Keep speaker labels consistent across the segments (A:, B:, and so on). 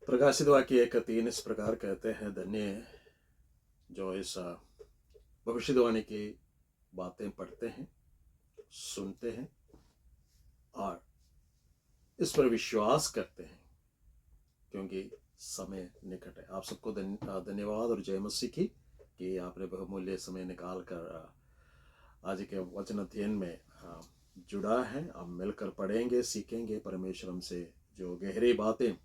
A: प्रकाशित वाक्य 1:3 इस प्रकार कहते हैं, धन्य है जो इस भविष्यवाणी की बातें पढ़ते हैं, सुनते हैं और इस पर विश्वास करते हैं, क्योंकि समय निकट है। आप सबको धन्यवाद और जय मसीह की कि आपने बहुमूल्य समय निकाल कर आज के वचन अध्ययन में जुड़ा है। हम मिलकर पढ़ेंगे, सीखेंगे। परमेश्वर हमसे जो गहरी बातें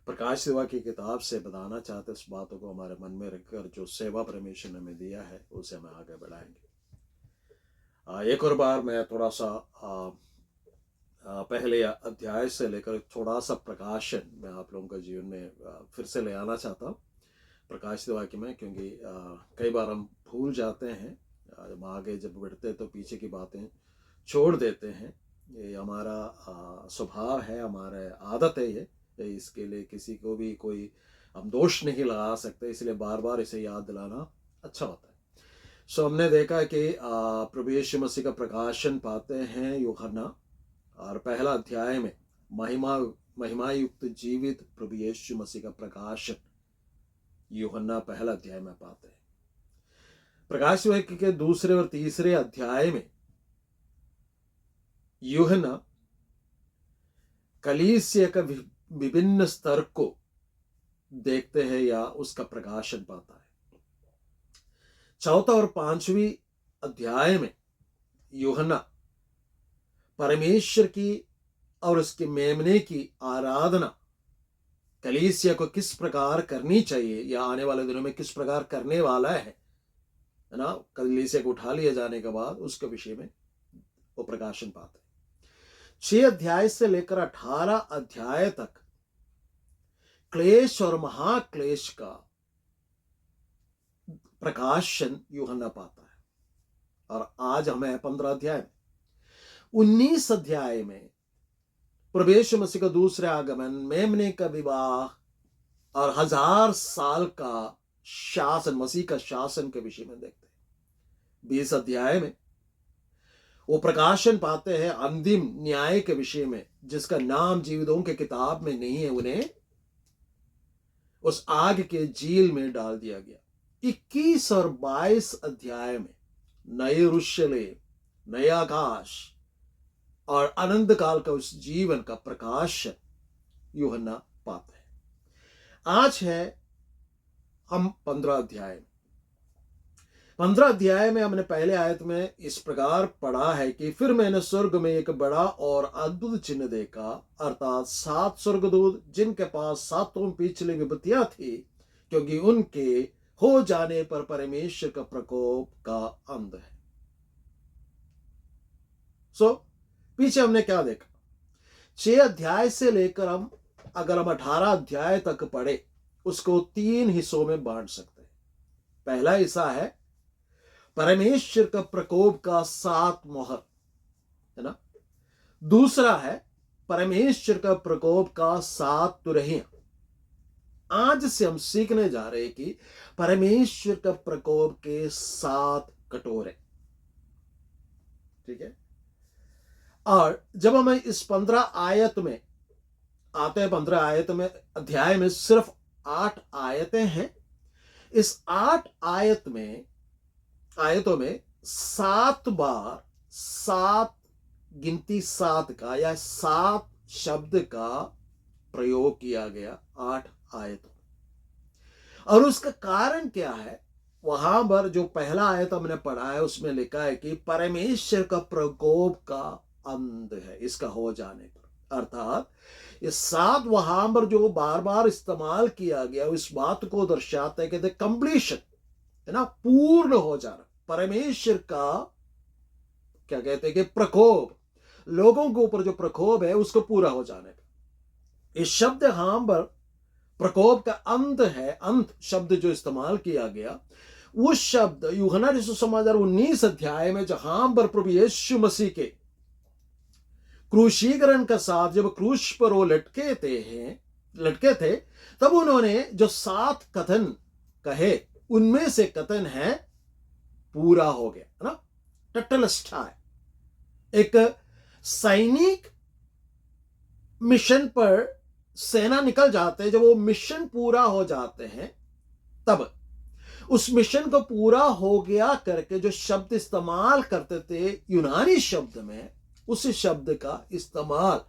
A: प्रकाश सेवा की किताब से बताना चाहते, उस बातों को हमारे मन में रखकर जो सेवा परमेश्वर ने हमें दिया है उसे हम आगे बढ़ाएंगे। एक और बार मैं थोड़ा सा पहले अध्याय से लेकर थोड़ा सा प्रकाशन मैं आप लोगों के जीवन में फिर से ले आना चाहता हूँ प्रकाश वाक्य में, क्योंकि कई बार हम भूल जाते हैं। जब आगे जब बढ़ते तो पीछे की बातें छोड़ देते हैं। ये हमारा स्वभाव है, हमारा आदत है। ये इसके लिए किसी को भी कोई हम दोष नहीं लगा सकते, इसलिए बार बार इसे याद दिलाना अच्छा होता है। सो हमने देखा कि प्रभु यीशु मसीह का प्रकाशन पाते हैं यूहन्ना, और पहला अध्याय में महिमा युक्त जीवित प्रभु यीशु मसीह का प्रकाशन यूहन्ना पहला अध्याय में पाते हैं। प्रकाश वाक्य के दूसरे और तीसरे अध्याय में यूहन्ना कलीसिया का विभिन्न स्तर को देखते हैं या उसका प्रकाशन पाता है। चौथा और पांचवी अध्याय में यूहन्ना परमेश्वर की और उसके मेमने की आराधना कलीसिया को किस प्रकार करनी चाहिए या आने वाले दिनों में किस प्रकार करने वाला है ना, कलीसिया को उठा लिया जाने के बाद उसके विषय में वो प्रकाशन पाते हैं। 6 अध्याय से लेकर 18 अध्याय तक क्लेश और महाक्लेश का प्रकाशन यूहन्ना पाता है। और आज हमें 15 अध्याय में 19 अध्याय में प्रभु यीशु मसीह का दूसरे आगमन, मेमने का विवाह और 1000 साल का शासन, मसीह का शासन के विषय में देखते हैं। 20 अध्याय में वो प्रकाशन पाते हैं अंतिम न्याय के विषय में, जिसका नाम जीवितों के किताब में नहीं है, उन्हें उस आग के झील में डाल दिया गया। 21 और 22 अध्याय में नए यरूशलेम, नया आकाश और अनंत काल का उस जीवन का प्रकाशन यूहन्ना पाते हैं। आज है हम 15 अध्याय में। 15 अध्याय में हमने पहले आयत में इस प्रकार पढ़ा है कि फिर मैंने स्वर्ग में एक बड़ा और अद्भुत चिन्ह देखा, अर्थात 7 स्वर्गदूत जिनके पास 7 पिछली विपत्तियां थी, क्योंकि उनके हो जाने पर परमेश्वर का प्रकोप का अंत है। पीछे हमने क्या देखा? 6 अध्याय से लेकर अगर हम 18 अध्याय तक पढ़े, उसको 3 हिस्सों में बांट सकते हैं। पहला हिस्सा है परमेश्वर का प्रकोप का 7 मोहर, है ना। दूसरा है परमेश्वर का प्रकोप का 7 तुरहियां। आज से हम सीखने जा रहे हैं कि परमेश्वर का प्रकोप के 7 कटोरे, ठीक है। और जब हम इस 15 आयत में आते हैं, 15 आयत में अध्याय में सिर्फ 8 आयतें हैं। इस 8 आयतों में 7 बार 7 गिनती 7 का या 7 शब्द का प्रयोग किया गया 8 आयतों। और उसका कारण क्या है? वहां पर जो पहला आयत हमने पढ़ा है उसमें लिखा है कि परमेश्वर का प्रकोप का अंत है, इसका हो जाने पर। अर्थात ये 7 वहां पर जो बार बार इस्तेमाल किया गया इस बात को दर्शाता है कि द कंप्लीशन, है ना, पूर्ण हो जाना। परमेश्वर का क्या कहते हैं कि प्रकोप, लोगों के ऊपर जो प्रकोप है उसको पूरा हो जाने पर। इस शब्द यहां पर प्रकोप का अंत है, अंत शब्द जो इस्तेमाल किया गया, वो शब्द यूहन्ना रसूल समाचार 19 अध्याय में जहां पर प्रभु यीशु मसीह के क्रूशीकरण का साथ जब क्रूश पर वो लटके थे, तब उन्होंने जो 7 कथन कहे, उनमें से कथन है पूरा हो गया, है ना, टटलस्टाय। एक सैनिक मिशन पर सेना निकल जाते हैं, जब वो मिशन पूरा हो जाते हैं, तब उस मिशन को पूरा हो गया करके जो शब्द इस्तेमाल करते थे यूनानी शब्द में, उस शब्द का इस्तेमाल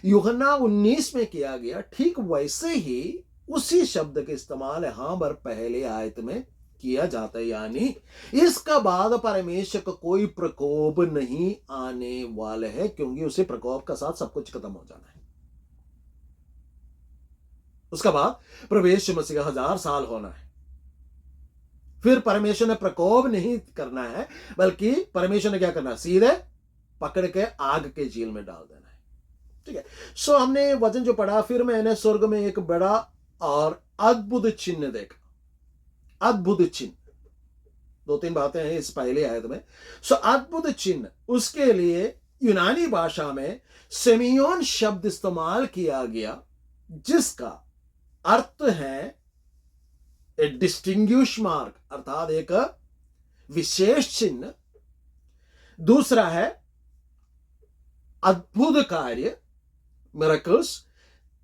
A: यूहन्ना 19 में किया गया। ठीक वैसे ही उसी शब्द का इस्तेमाल यहां पर पहले आयत में किया जाता है, यानी इसका बाद परमेश्वर का कोई प्रकोप नहीं आने वाले है, क्योंकि उसे प्रकोप का साथ सब कुछ खत्म हो जाना है। उसका बाद प्रवेश मसीह का 1000 साल होना है। फिर परमेश्वर ने प्रकोप नहीं करना है, बल्कि परमेश्वर ने क्या करना है, सीधे पकड़ के आग के झील में डाल देना है। ठीक है। सो हमने वचन जो पढ़ा, फिर मैंने स्वर्ग में एक बड़ा और अद्भुत चिन्ह देखा। अद्भुत चिन्ह, 2-3 बातें हैं इस पहले आयत में। सो अद्भुत चिन्ह, उसके लिए यूनानी भाषा में सेमियोन शब्द इस्तेमाल किया गया, जिसका अर्थ है ए डिस्टिंग्विश मार्क, अर्थात एक विशेष चिन्ह। दूसरा है अद्भुत कार्य, मिरेकल्स।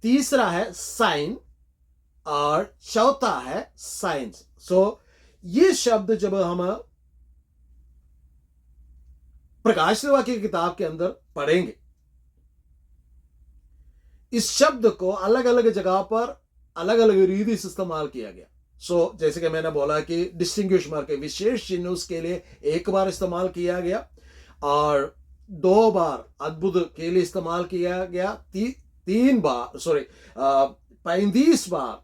A: तीसरा है साइन, और चौथा है साइंस। सो ये शब्द जब हम प्रकाशित वाक्य की किताब के अंदर पढ़ेंगे, इस शब्द को अलग अलग जगह पर अलग अलग रीति से इस्तेमाल किया गया। सो जैसे कि मैंने बोला कि डिस्टिंग्विश मार्क, विशेष चिन्ह, उसके लिए एक बार इस्तेमाल किया गया, और 2 बार अद्भुत के लिए इस्तेमाल किया गया, 35 बार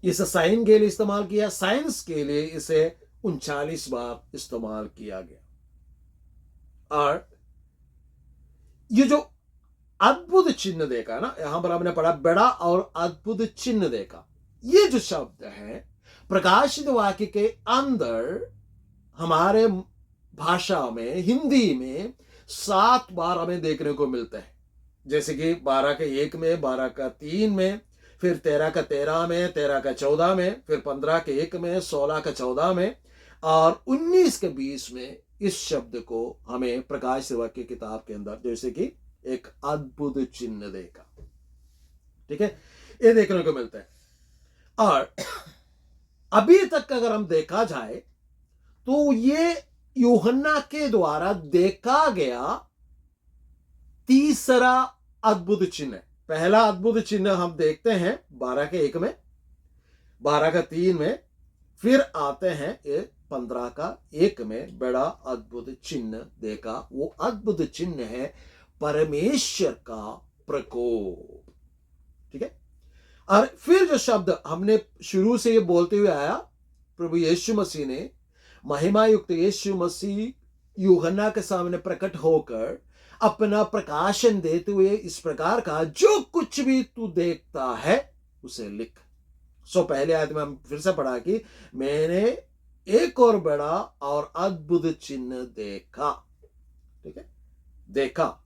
A: इसे साइन के लिए इस्तेमाल किया, साइंस के लिए इसे 39 बार इस्तेमाल किया गया। और ये जो अद्भुत चिन्ह देखा ना, यहां पर आपने पढ़ा बड़ा और अद्भुत चिन्ह देखा, ये जो शब्द है प्रकाशित वाक्य के अंदर हमारे भाषा में, हिंदी में 7 बार हमें देखने को मिलता है। जैसे कि 12 के 1 में, 12 का 3 में, फिर 13 का 13 में, 13 का 14 में, फिर 15 के 1 में, 16 का 14 में, और 19 के 20 में इस शब्द को हमें प्रकाशित वाक्य किताब के अंदर जैसे कि एक अद्भुत चिन्ह देखा। ठीक है, ये देखने को मिलता है। और अभी तक अगर हम देखा जाए तो ये यूहन्ना के द्वारा देखा गया तीसरा अद्भुत चिन्ह है। पहला अद्भुत चिन्ह हम देखते हैं 12 के 1 में, 12 का 3 में, फिर आते हैं ये 15 का 1 में बड़ा अद्भुत चिन्ह देखा। वो अद्भुत चिन्ह है परमेश्वर का प्रकोप। ठीक है। और फिर जो शब्द हमने शुरू से ये बोलते हुए आया, प्रभु यीशु मसीह ने, महिमा युक्त यीशु मसीह यूहन्ना के सामने प्रकट होकर अपना प्रकाशन देते हुए इस प्रकार का, जो कुछ भी तू देखता है उसे लिख। सो पहले आयत में हम फिर से पढ़ा कि मैंने एक और बड़ा और अद्भुत चिन्ह देखा। ठीक है, देखा।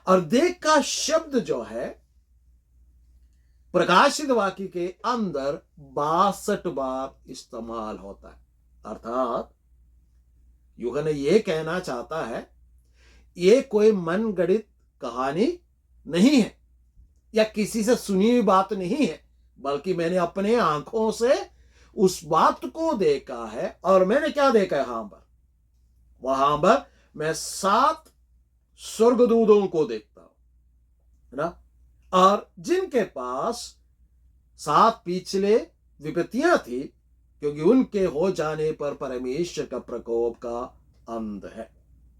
A: और देखा शब्द जो है प्रकाशित वाक्य के अंदर 62 बार इस्तेमाल होता है। अर्थात यूहन्ना ये कहना चाहता है, ये कोई मनगढ़ंत कहानी नहीं है या किसी से सुनी हुई बात नहीं है, बल्कि मैंने अपने आंखों से उस बात को देखा है। और मैंने क्या देखा है वहां पर मैं 7 स्वर्गदूतों को देखता हूं, है ना, और जिनके पास 7 पिछले विपत्तियां थी, क्योंकि उनके हो जाने पर परमेश्वर का प्रकोप का अंत है।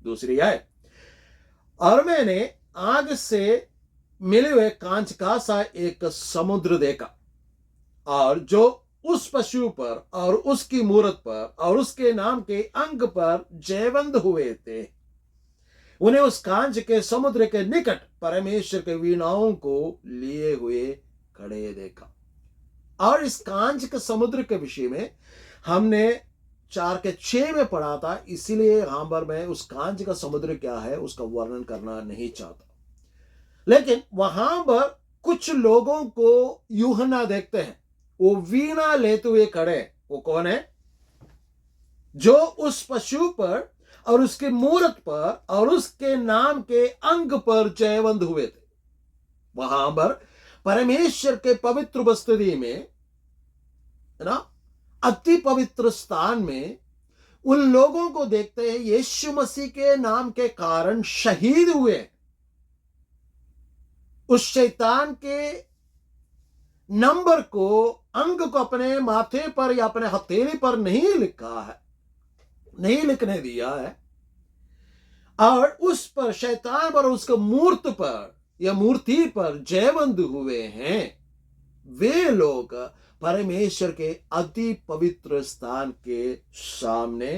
A: दूसरी आयत, और मैंने आग से मिले हुए कांच का सा एक समुद्र देखा, और जो उस पशु पर और उसकी मूरत पर और उसके नाम के अंक पर जयवंत हुए थे, उन्हें उस कांच के समुद्र के निकट परमेश्वर के वीणाओं को लिए हुए खड़े देखा। और इस कांच के समुद्र के विषय में हमने 4 के 6 में पढ़ा था, इसीलिए यहां पर मैं उस कांच का समुद्र क्या है उसका वर्णन करना नहीं चाहता। लेकिन वहां पर कुछ लोगों को यूहन्ना देखते हैं, वो वीणा लेते हुए खड़े। वो कौन है? जो उस पशु पर और उसके मूरत पर और उसके नाम के अंग पर जयवंत हुए थे। वहां पर परमेश्वर के पवित्र उपस्थिति में, है ना, अति पवित्र स्थान में उन लोगों को देखते हैं यीशु मसीह के नाम के कारण शहीद हुए। उस शैतान के नंबर को, अंक को अपने माथे पर या अपने हथेली पर नहीं लिखा है, नहीं लिखने दिया है, और उस पर, शैतान पर, उसके मूर्त पर या मूर्ति पर जयवंत हुए हैं। वे लोग परमेश्वर के अति पवित्र स्थान के सामने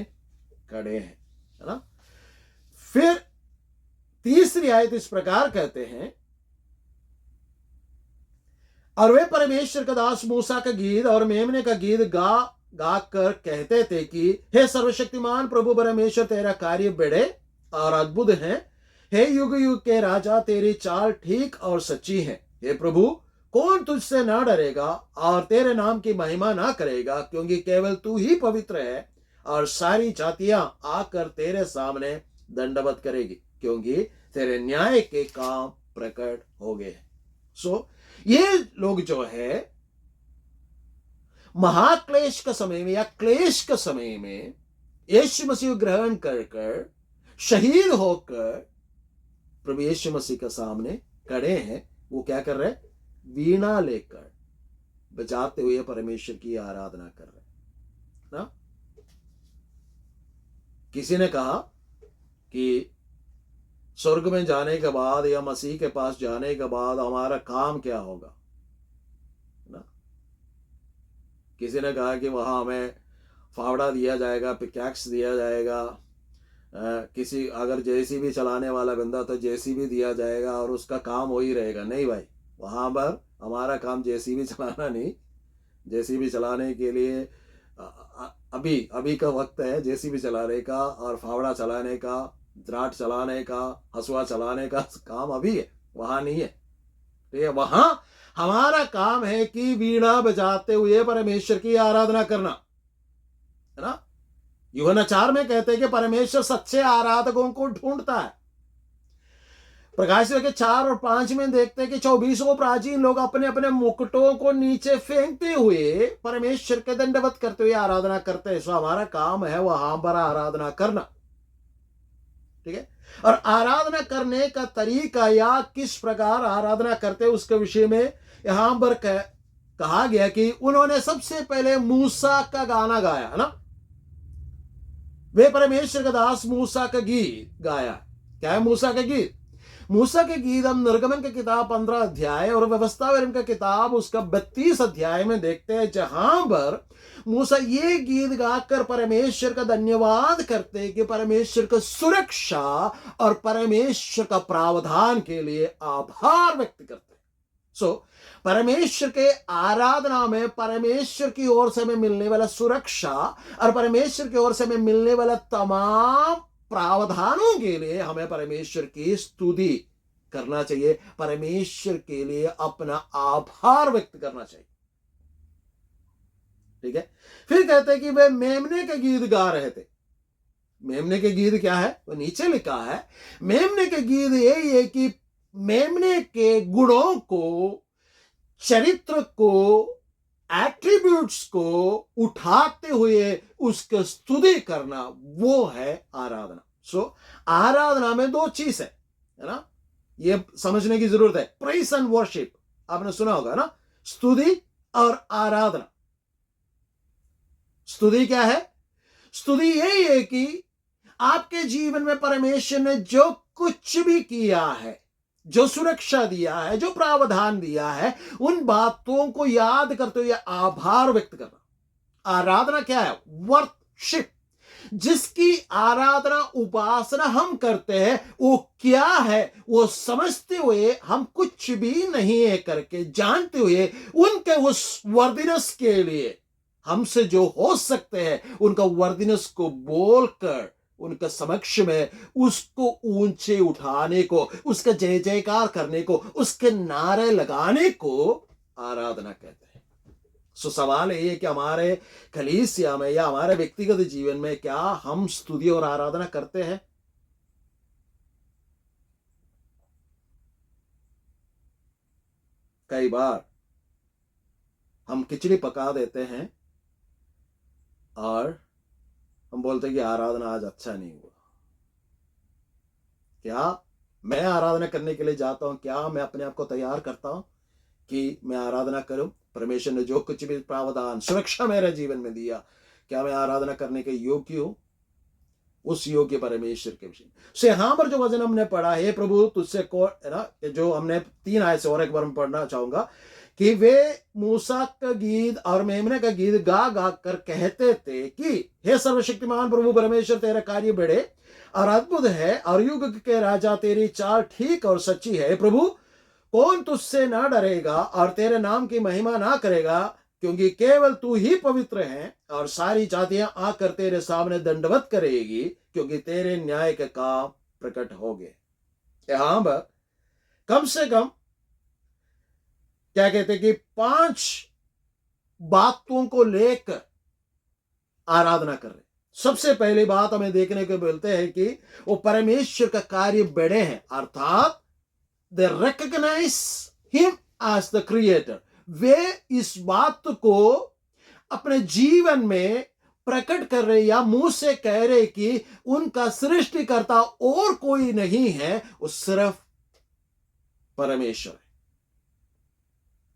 A: खड़े हैं, है ना। फिर तीसरी आयत इस प्रकार कहते हैं, और वे परमेश्वर का दास मूसा का गीत और मेमने का गीत गा कर कहते थे कि हे सर्वशक्तिमान प्रभु परमेश्वर, तेरा कार्य बड़े और अद्भुत है। हे युग युग के राजा, तेरी चाल ठीक और सच्ची है। हे प्रभु, कौन तुझसे ना डरेगा और तेरे नाम की महिमा ना करेगा, क्योंकि केवल तू ही पवित्र है और सारी जातियां आकर तेरे सामने दंडवत करेगी, क्योंकि तेरे न्याय के काम प्रकट हो गए। सो ये लोग जो है महाक्लेश का समय में या क्लेश का समय में यीशु मसीह ग्रहण कर शहीद होकर प्रभु यीशु मसीह के सामने खड़े हैं। वो क्या कर रहे हैं? वीणा लेकर बजाते हुए परमेश्वर की आराधना कर रहे हैं ना। किसी ने कहा कि स्वर्ग में जाने के बाद या मसीह के पास जाने के बाद हमारा काम क्या होगा ना। किसी ने कहा कि वहां हमें फावड़ा दिया जाएगा, पिकैक्स दिया जाएगा, किसी अगर जेसीबी चलाने वाला बंदा तो जेसीबी दिया जाएगा और उसका काम हो ही रहेगा। नहीं भाई, वहां पर हमारा काम जेसीबी चलाना नहीं। जेसीबी चलाने के लिए अभी का वक्त है जेसीबी चलाने का, और फावड़ा चलाने का, द्राट चलाने का, हसुआ चलाने का काम अभी है, वहां नहीं है। ठीक है, वहां हमारा काम है कि वीणा बजाते हुए परमेश्वर की आराधना करना, है ना। यूहन्ना 4 में कहते हैं कि परमेश्वर सच्चे आराधकों को ढूंढता है। प्रकाश के 4 और 5 में देखते हैं कि 24 प्राचीन लोग अपने अपने मुकुटों को नीचे फेंकते हुए परमेश्वर के दंडवत करते हुए आराधना करते हैं। सो हमारा काम है वहां पर आराधना करना। ठीक है, और आराधना करने का तरीका या किस प्रकार आराधना करते हैं उसके विषय में यहां पर कहा गया कि उन्होंने सबसे पहले मूसा का गाना गाया, है ना। वे परमेश्वर का दास मूसा का गीत गाया। क्या है मूसा का गीत? मूसा के गीत हम निर्गमन की किताब 15 अध्याय और व्यवस्था विवरण का किताब उसका 32 अध्याय में देखते हैं, जहां पर मूसा ये गीत गाकर परमेश्वर का धन्यवाद करते हैं कि परमेश्वर का सुरक्षा और परमेश्वर का प्रावधान के लिए आभार व्यक्त करते हैं। सो परमेश्वर के आराधना में परमेश्वर की ओर से हमें मिलने वाला सुरक्षा और परमेश्वर की ओर से हमें मिलने वाला तमाम प्रावधानों के लिए हमें परमेश्वर की स्तुति करना चाहिए, परमेश्वर के लिए अपना आभार व्यक्त करना चाहिए। ठीक है, फिर कहते हैं कि वे मेमने के गीत गा रहे थे। मेमने के गीत क्या है? वो नीचे लिखा है। मेमने के गीत यही है कि मेमने के गुणों को, चरित्र को, एट्रीब्यूट्स को उठाते हुए उसके स्तुति करना, वो है आराधना। सो आराधना में दो चीज है ना, ये समझने की जरूरत है। प्रेज एंड वर्शिप आपने सुना होगा ना, स्तुति और आराधना। स्तुति क्या है? स्तुति यही है कि आपके जीवन में परमेश्वर ने जो कुछ भी किया है, जो सुरक्षा दिया है, जो प्रावधान दिया है, उन बातों को याद करते हुए आभार व्यक्त करना। आराधना क्या है? वर्शिप। जिसकी आराधना, उपासना हम करते हैं वो क्या है, वो समझते हुए, हम कुछ भी नहीं है करके जानते हुए उनके उस वर्दिनस के लिए हमसे जो हो सकते हैं उनका वर्दिनस को बोलकर उनका समक्ष में उसको ऊंचे उठाने को, उसका जय जयकार करने को, उसके नारे लगाने को आराधना कहते हैं। सो सवाल ये है कि हमारे कलीसिया में या हमारे व्यक्तिगत जीवन में क्या हम स्तुति और आराधना करते हैं? कई बार हम खिचड़ी पका देते हैं और हम बोलते हैं कि आराधना आज अच्छा नहीं हुआ। क्या मैं आराधना करने के लिए जाता हूं? क्या मैं अपने आप को तैयार करता हूं कि मैं आराधना करूं? परमेश्वर ने जो कुछ भी प्रावधान सुरक्षा मेरे जीवन में दिया, क्या मैं आराधना करने के योग्य हूं? उस योग्य परमेश्वर के विषय से यहां पर जो वचन हमने पढ़ा है, प्रभु तुझसे को है ना, जो हमने 3 आयत से और एक बार मैं पढ़ना चाहूंगा कि वे मूसा का गीत और मेमने का गीत गा गा कर कहते थे कि हे सर्वशक्तिमान प्रभु परमेश्वर, तेरा कार्य बड़े और अद्भुत है और युग के राजा तेरी चाल ठीक और सच्ची है। प्रभु कौन तुझसे ना डरेगा और तेरे नाम की महिमा ना करेगा, क्योंकि केवल तू ही पवित्र है और सारी जातियां आकर तेरे सामने दंडवत करेगी, क्योंकि तेरे न्याय के काम प्रकट हो गए। यहां पर कम से कम क्या कहते कि 5 बातों को लेकर आराधना कर रहे। सबसे पहली बात हमें देखने को मिलते हैं कि वो परमेश्वर का कार्य बड़े हैं, अर्थात they recognise him as the creator. वे इस बात को अपने जीवन में प्रकट कर रहे या मुंह से कह रहे कि उनका सृष्टिकर्ता और कोई नहीं है, वो सिर्फ परमेश्वर है।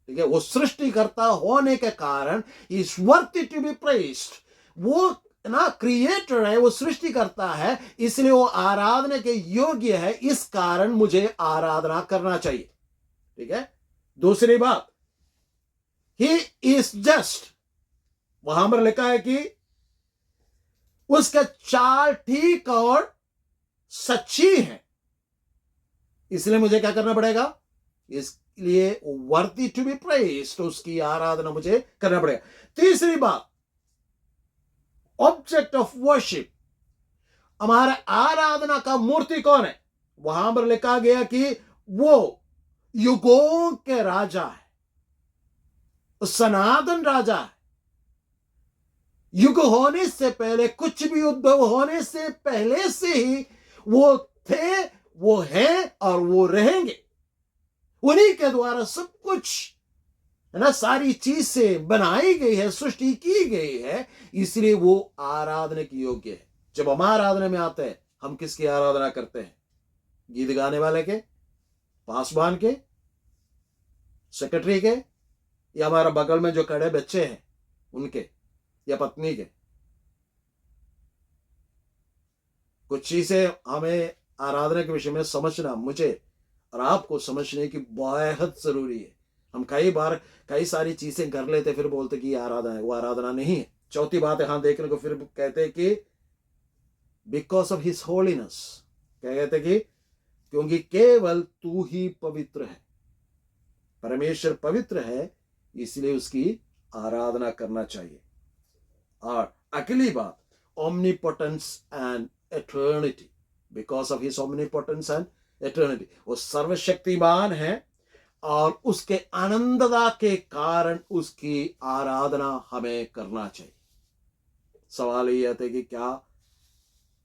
A: ठीक है, वो सृष्टिकर्ता होने के कारण is worth to be praised. वो ना क्रिएटर है, वो सृष्टिकर्ता है, इसलिए वो आराधना के योग्य है। इस कारण मुझे आराधना करना चाहिए। ठीक है, दूसरी बात, ही इज जस्ट। वहां पर लिखा है कि उसका चाल ठीक और सच्ची है, इसलिए मुझे क्या करना पड़ेगा? इसलिए वर्दी टू बी प्रेज्ड, उसकी आराधना मुझे करना पड़ेगा। तीसरी बात, ऑब्जेक्ट ऑफ वर्शिप। हमारा आराधना का मूर्ति कौन है? वहां पर लिखा गया कि वो युगों के राजा है, सनातन राजा है। युग होने से पहले, कुछ भी उद्भव होने से पहले से ही वो थे, वो हैं और वो रहेंगे। उन्हीं के द्वारा सब कुछ है ना, सारी चीज से बनाई गई है, सृष्टि की गई है, इसलिए वो आराधना की योग्य है। जब हम आराधना में आते हैं, हम किसकी आराधना करते हैं? गीत गाने वाले के, पासवान के, सेक्रेटरी के, या हमारा बगल में जो खड़े बच्चे हैं उनके, या पत्नी के? कुछ चीजें हमें आराधना के विषय में समझना, मुझे और आपको समझने की बेहद जरूरी है। हम कई बार कई सारी चीजें कर लेते, फिर बोलते कि आराधना है, वो आराधना नहीं है। चौथी बात यहां देखने को फिर कहते हैं कि बिकॉज ऑफ हिज होलीनेस, क्या कहते कि क्योंकि केवल तू ही पवित्र है। परमेश्वर पवित्र है, इसलिए उसकी आराधना करना चाहिए। और अगली बात, omnipotence and eternity. Because of his omnipotence and eternity, वो सर्वशक्तिमान है और उसके आनंदता के कारण उसकी आराधना हमें करना चाहिए। सवाल ये आता है कि क्या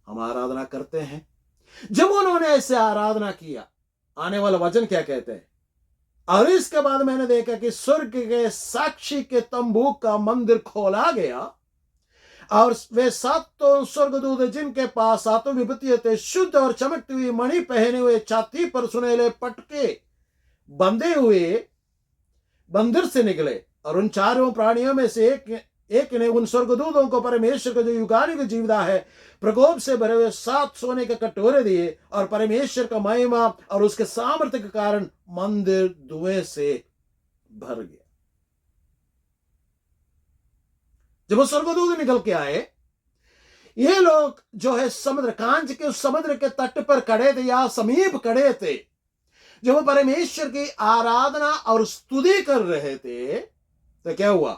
A: हम आराधना करते हैं? जब उन्होंने ऐसे आराधना किया, आने वाला वचन क्या कहते हैं? और इसके बाद मैंने देखा कि स्वर्ग के साक्षी के तंबू का मंदिर खोला गया और वे 7 स्वर्गदूत जिनके पास 7 विभूतियां थे, शुद्ध और चमकती हुई मणि पहने हुए, छाती पर सुनहले पटके बंधे हुए मंदिर से निकले। और उन 4 प्राणियों में से एक ने उन स्वर्गदूतों को परमेश्वर का जो युगानुग जीवदा है, प्रकोप से भरे हुए 7 सोने के कटोरे दिए, और परमेश्वर का महिमा और उसके सामर्थ्य के कारण मंदिर धुएं से भर गया। जब वो स्वर्गदूत निकल के आए, ये लोग जो है समुद्र कांच के उस समुद्र के तट पर खड़े थे या समीप खड़े थे, जब वो परमेश्वर की आराधना और स्तुति कर रहे थे, तो क्या हुआ?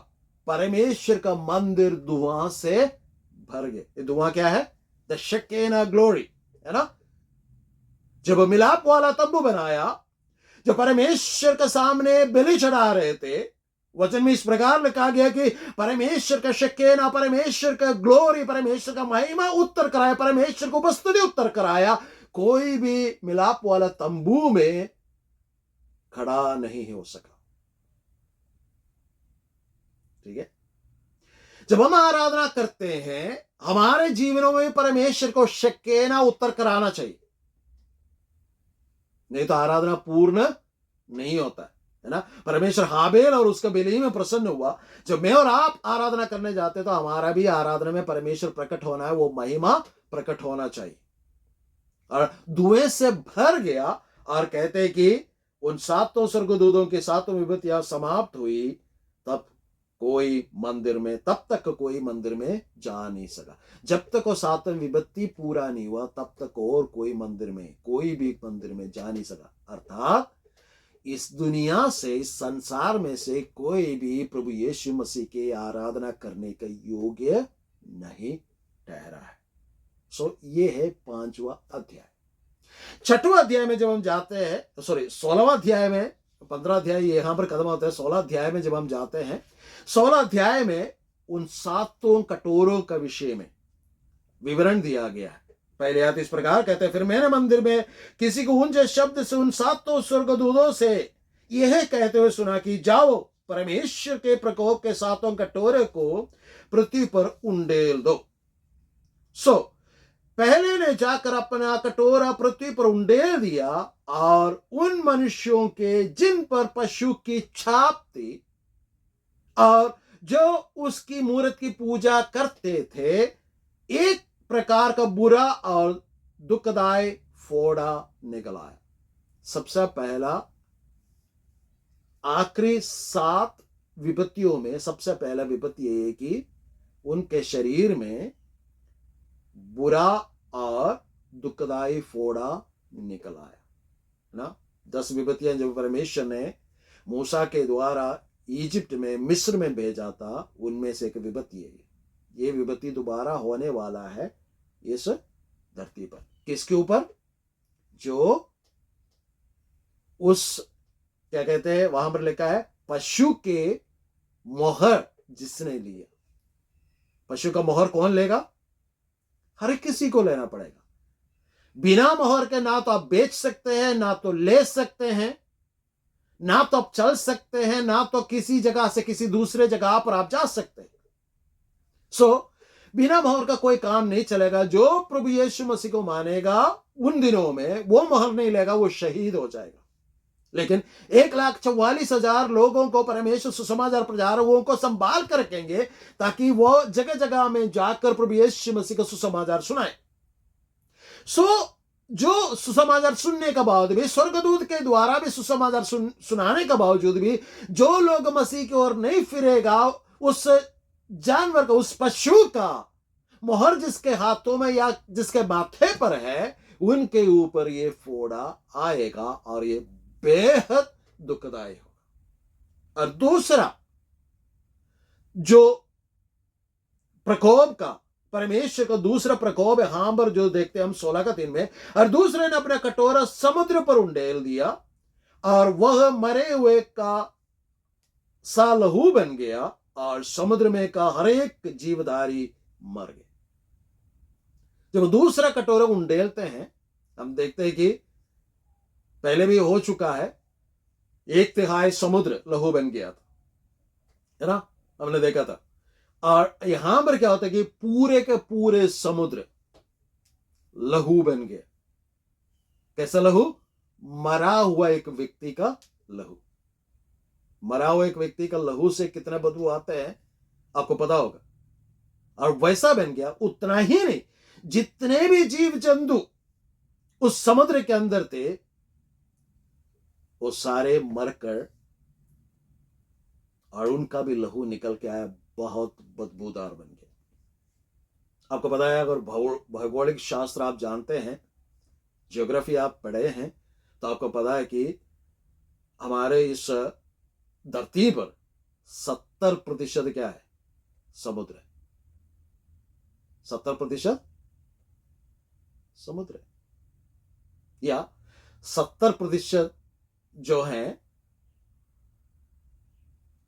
A: परमेश्वर का मंदिर धुआं से भर गए। ये धुआं क्या है? द शेकेना ग्लोरी, है ना। जब मिलाप वाला तंबू बनाया, जब परमेश्वर के सामने बलि चढ़ा रहे थे, वचन में इस प्रकार लिखा गया कि परमेश्वर का शेकेना, परमेश्वर का ग्लोरी, परमेश्वर का महिमा उत्तर कराया, परमेश्वर को उपस्थिति उत्तर कराया। कोई भी मिलाप वाला तंबू में खड़ा नहीं हो सका। ठीक है, जब हम आराधना करते हैं हमारे जीवनों में परमेश्वर को शक्यना उत्तर कराना चाहिए, नहीं तो आराधना पूर्ण नहीं होता है ना। परमेश्वर हाबेल और उसका बेली में प्रसन्न हुआ। जब मैं और आप आराधना करने जाते तो हमारा भी आराधना में परमेश्वर प्रकट होना है, वो महिमा प्रकट होना चाहिए। और धुएं से भर गया और कहते हैं कि उन सातों स्वर्गदूतों की सातों विभूतियां समाप्त हुई, तब तब तक कोई मंदिर में जा नहीं सका। जब तक वो सातवीं विभूति पूरा नहीं हुआ तब तक और कोई भी मंदिर में जा नहीं सका। अर्थात इस दुनिया से, इस संसार में से कोई भी प्रभु यीशु मसीह की आराधना करने का योग्य नहीं ठहरा है। सो ये है 5वां अध्याय। 6वां अध्याय में जब हम जाते हैं, 16वां अध्याय में, 15 अध्याय यहां पर खत्म होता है। 16 अध्याय में जब हम जाते हैं, 16 अध्याय में उन सातों कटोरों का विषय में विवरण दिया गया है। पहले आते इस प्रकार कहते हैं, फिर मैंने मंदिर में किसी को ऊंचे शब्द से उन सातों स्वर्गदूतों से यह कहते हुए सुना कि जाओ, परमेश्वर के प्रकोप के सातों कटोरे को पृथ्वी पर उंडेल दो। पहले ने जाकर अपना कटोरा पृथ्वी पर उंडेल दिया और उन मनुष्यों के जिन पर पशु की छाप थी और जो उसकी मूर्त की पूजा करते थे, एक प्रकार का बुरा और दुखदायी फोड़ा निकल आया। सबसे पहला, आखिरी 7 विपत्तियों में सबसे पहला विपत्ति यह है कि उनके शरीर में बुरा और दुखदायी फोड़ा निकल आया ना। 10 विपत्तियां जब परमेश्वर ने मूसा के द्वारा इजिप्ट में, मिस्र में भेजा था, उनमें से एक विपत्ति है। ये विपत्ति दोबारा होने वाला है इस धरती पर। किसके ऊपर? जो उस, क्या कहते हैं, वहां पर लिखा है, पशु के मोहर जिसने लिया। पशु का मोहर कौन लेगा? हर किसी को लेना पड़ेगा। बिना मोहर के ना तो आप बेच सकते हैं, ना तो ले सकते हैं, ना तो आप चल सकते हैं, ना तो किसी जगह से किसी दूसरे जगह पर आप जा सकते हैं। बिना मोहर का कोई काम नहीं चलेगा। जो प्रभु यीशु मसीह को मानेगा उन दिनों में वो मोहर नहीं लेगा, वो शहीद हो जाएगा। लेकिन 1,44,000 लोगों को परमेश्वर सुसमाचार प्रचारकों को संभाल कर रखेंगे ताकि वो जगह जगह में जाकर प्रभु यीशु मसीह का सुसमाचार सुनाए। जो सुसमाचार सुनने का बावजूद भी, स्वर्गदूत के द्वारा भी सुसमाचार सुनाने का बावजूद भी, जो लोग मसीह की ओर नहीं फिरेगा, उस जानवर का, उस पशु का मोहर जिसके हाथों में या जिसके माथे पर है, उनके ऊपर ये फोड़ा आएगा और ये बेहद दुखदायी होगा। और दूसरा जो प्रकोप का, परमेश्वर का दूसरा प्रकोप यहां पर जो देखते हैं हम 16 का 3 में, और दूसरे ने अपना कटोरा समुद्र पर उंडेल दिया और वह मरे हुए का सा लहू बन गया और समुद्र में का हर एक जीवधारी मर गए। जब दूसरा कटोरा उंडेलते हैं, हम देखते हैं कि पहले भी हो चुका है, 1/3 समुद्र लहू बन गया था, है ना, हमने देखा था। और यहां पर क्या होता है कि पूरे के पूरे समुद्र लहू बन गया। कैसा लहू? मरा हुआ एक व्यक्ति का लहू। मरा हुआ एक व्यक्ति का लहू से कितना बदबू आते हैं आपको पता होगा। और वैसा बन गया। उतना ही नहीं, जितने भी जीव जंतु उस समुद्र के अंदर थे वो सारे मरकर, और उनका भी लहू निकल के आया, बहुत बदबूदार बन गया। आपको पता है, अगर भौगोलिक शास्त्र आप जानते हैं, ज्योग्राफी आप पढ़े हैं, तो आपको पता है कि हमारे इस धरती पर 70% क्या है? समुद्र है। 70% समुद्र है, या 70% जो है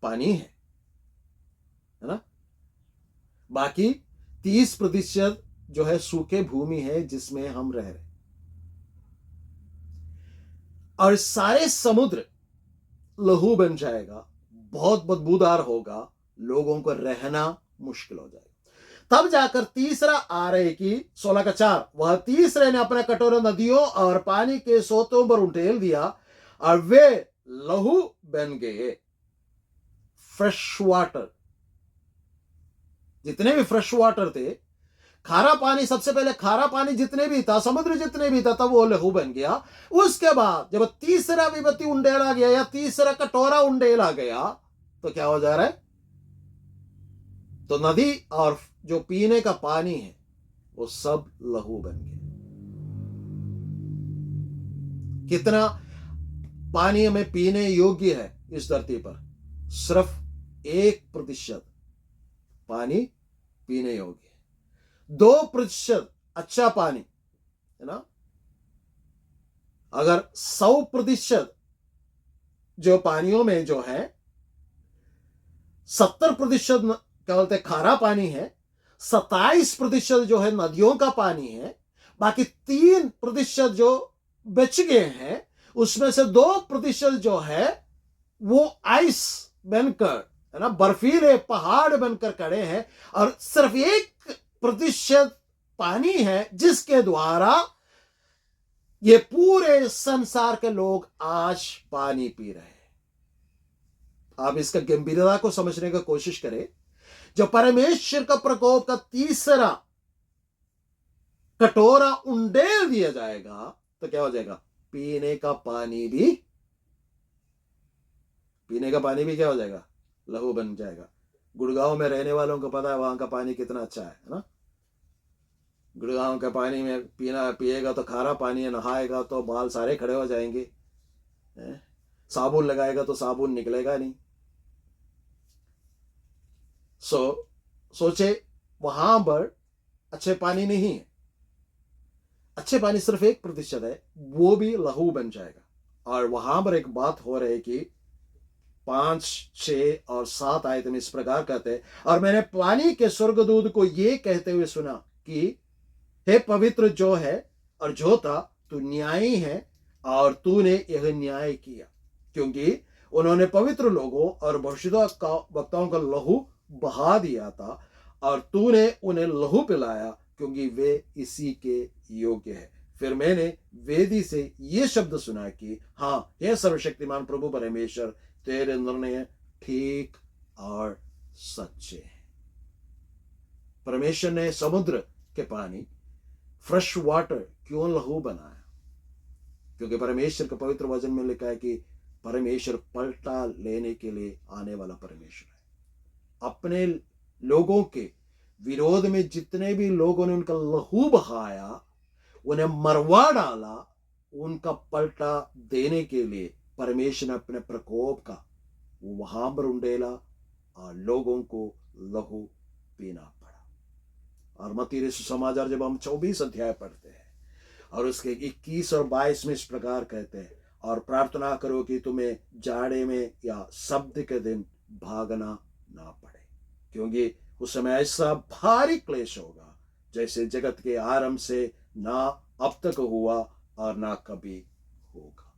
A: पानी है ना। बाकी 30% जो है सूखे भूमि है जिसमें हम रह रहे। और सारे समुद्र लहू बन जाएगा, बहुत बदबूदार होगा, लोगों को रहना मुश्किल हो जाएगा। तब जाकर तीसरा आ रहे कि 16 का 4, वह तीसरे ने अपना कटोरा नदियों और पानी के सोतों पर उंडेल दिया और वे लहू बन गए। फ्रेश वाटर, जितने भी फ्रेश वाटर थे, खारा पानी, सबसे पहले खारा पानी जितने भी था, समुद्र जितने भी था, तब वो लहू बन गया। उसके बाद जब तीसरा विभूति उंडेला गया या तीसरा कटोरा उंडेला गया तो क्या हो जा रहा है? तो नदी और जो पीने का पानी है वो सब लहू बन गया। कितना पानी हमें पीने योग्य है इस धरती पर? सिर्फ 1% पानी पीने योग्य है। 2% अच्छा पानी है ना। अगर 100% जो पानियों में जो है 70% क्या बोलते हैं खारा पानी है, 27% जो है नदियों का पानी है, बाकी 3% जो बच गए हैं उसमें से 2% जो है वो आइस बनकर, है ना, बर्फीले पहाड़ बनकर खड़े हैं, और सिर्फ 1% पानी है जिसके द्वारा ये पूरे संसार के लोग आज पानी पी रहे हैं। आप इसका गंभीरता को समझने की कोशिश करें। जो परमेश्वर का प्रकोप का तीसरा कटोरा उंडेल दिया जाएगा तो क्या हो जाएगा? पीने का पानी भी क्या हो जाएगा? लहू बन जाएगा। गुड़गांव में रहने वालों को पता है वहां का पानी कितना अच्छा है ना। गुड़गांव के पानी में पिएगा तो खारा पानी है, नहाएगा तो बाल सारे खड़े हो जाएंगे, साबुन लगाएगा तो साबुन निकलेगा नहीं। सोचे वहां पर अच्छे पानी नहीं है, अच्छे पानी सिर्फ 1% है, वो भी लहू बन जाएगा। और वहां पर एक बात हो रही है कि 5, 6 और 7 आयत में इस प्रकार कहते हैं, और मैंने पानी के स्वर्गदूत को ये कहते हुए सुना कि हे पवित्र जो है और जो था, तू न्यायी है और तूने यह न्याय किया, क्योंकि उन्होंने पवित्र लोगों और भविष्यद्वक्ताओं का लहू बहा दिया था, और तूने उन्हें लहू पिलाया क्योंकि वे इसी के योग्य है। फिर मैंने वेदी से ये शब्द सुना कि हाँ, हे सर्वशक्तिमान प्रभु परमेश्वर, तेरे निर्णय ठीक और सच्चे हैं। परमेश्वर ने समुद्र के पानी, फ्रेश वाटर क्यों लहू बनाया? क्योंकि परमेश्वर के पवित्र वचन में लिखा है कि परमेश्वर पलटा लेने के लिए आने वाला परमेश्वर है। अपने लोगों के विरोध में जितने भी लोगों ने उनका लहू बहाया, उन्हें मरवा डाला, उनका पलटा देने के लिए परमेश्वर ने अपने प्रकोप का वहां पर उंडेला और लोगों को लहू पीना पड़ा। और मत्ती रचित सुसमाचार जब हम 24 अध्याय पढ़ते हैं और उसके 21 और 22 में इस प्रकार कहते हैं, और प्रार्थना करो कि तुम्हें जाड़े में या शब्द के दिन भागना ना पड़े, क्योंकि उस समय ऐसा भारी क्लेश होगा जैसे जगत के आरंभ से ना अब तक हुआ और ना कभी होगा।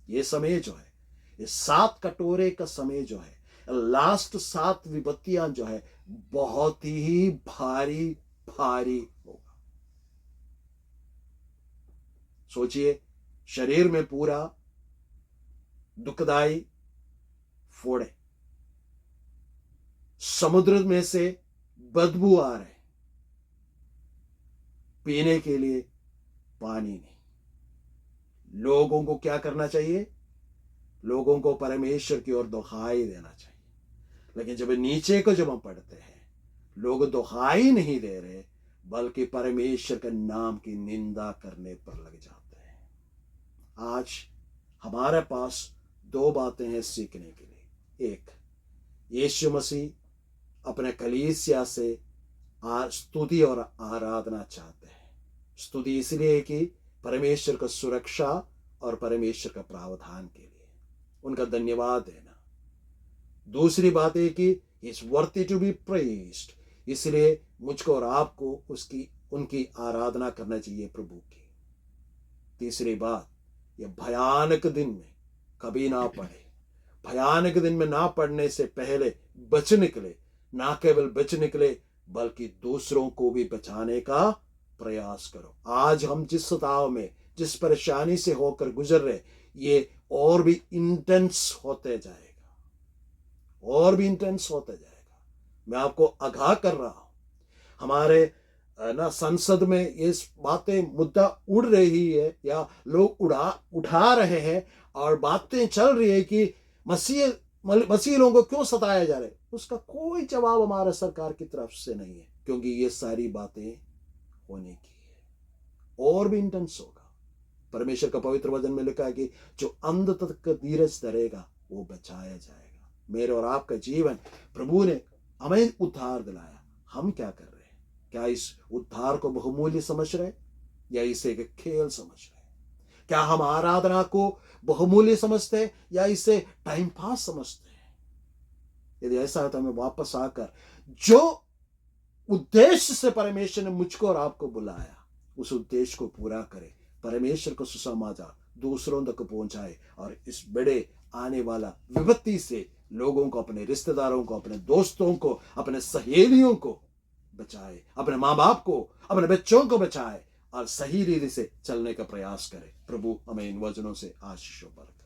A: ये समय जो है, ये 7 कटोरे का समय जो है, लास्ट 7 विपत्तियां जो है, बहुत ही भारी भारी होगा। सोचिए, शरीर में पूरा दुखदाई फोड़े, समुद्र में से बदबू आ रहे, पीने के लिए पानी नहीं। लोगों को क्या करना चाहिए? लोगों को परमेश्वर की ओर दुहाई देना चाहिए। लेकिन जब नीचे को जब हम पढ़ते हैं, लोग दुहाई नहीं दे रहे, बल्कि परमेश्वर के नाम की निंदा करने पर लग जाते हैं। आज हमारे पास 2 बातें हैं सीखने के लिए। एक, यीशु मसीह अपने कलीसिया से स्तुति और आराधना चाहते हैं। स्तुति इसलिए कि परमेश्वर का सुरक्षा और परमेश्वर का प्रावधान के लिए उनका धन्यवाद देना। दूसरी बात है कि it's worthy to be praised, इसलिए मुझको और आपको उनकी आराधना करना चाहिए प्रभु की। तीसरी बात, यह भयानक दिन में कभी ना पड़े, भयानक दिन में ना पड़ने से पहले बच निकले, ना केवल बच निकले बल्कि दूसरों को भी बचाने का प्रयास करो। आज हम जिस सताव में, जिस परेशानी से होकर गुजर रहे, ये और भी इंटेंस होते जाएगा, और भी इंटेंस होते जाएगा। मैं आपको आगाह कर रहा हूं, हमारे ना संसद में ये बातें मुद्दा उड़ रही है या लोग उठा रहे हैं और बातें चल रही है कि मसीह लोगों को क्यों सताया जा रहा है। उसका कोई जवाब हमारे सरकार की तरफ से नहीं है, क्योंकि ये सारी बातें होने की है। और भी इंटेंस होगा। परमेश्वर का पवित्र वचन में लिखा है कि जो अंत तक धीरज धरेगा वो बचाया जाएगा। मेरे और आपका जीवन प्रभु ने हमें उद्धार दिलाया, हम क्या कर रहे हैं? क्या इस उद्धार को बहुमूल्य समझ रहे या इसे एक खेल समझ रहे? क्या हम आराधना को बहुमूल्य समझते हैं या इसे टाइम पास समझते हैं? यदि ऐसा है तो हमें वापस आकर जो उद्देश्य से परमेश्वर ने मुझको और आपको बुलाया, उस उद्देश्य को पूरा करें। परमेश्वर को सुसमाचार दूसरों तक पहुंचाए और इस बड़े आने वाला विपत्ति से लोगों को, अपने रिश्तेदारों को, अपने दोस्तों को, अपने सहेलियों को बचाए, अपने माँ बाप को, अपने बच्चों को बचाए और सही रीति से चलने का प्रयास करे। प्रभु हमें इन वचनों से आशीष बरकत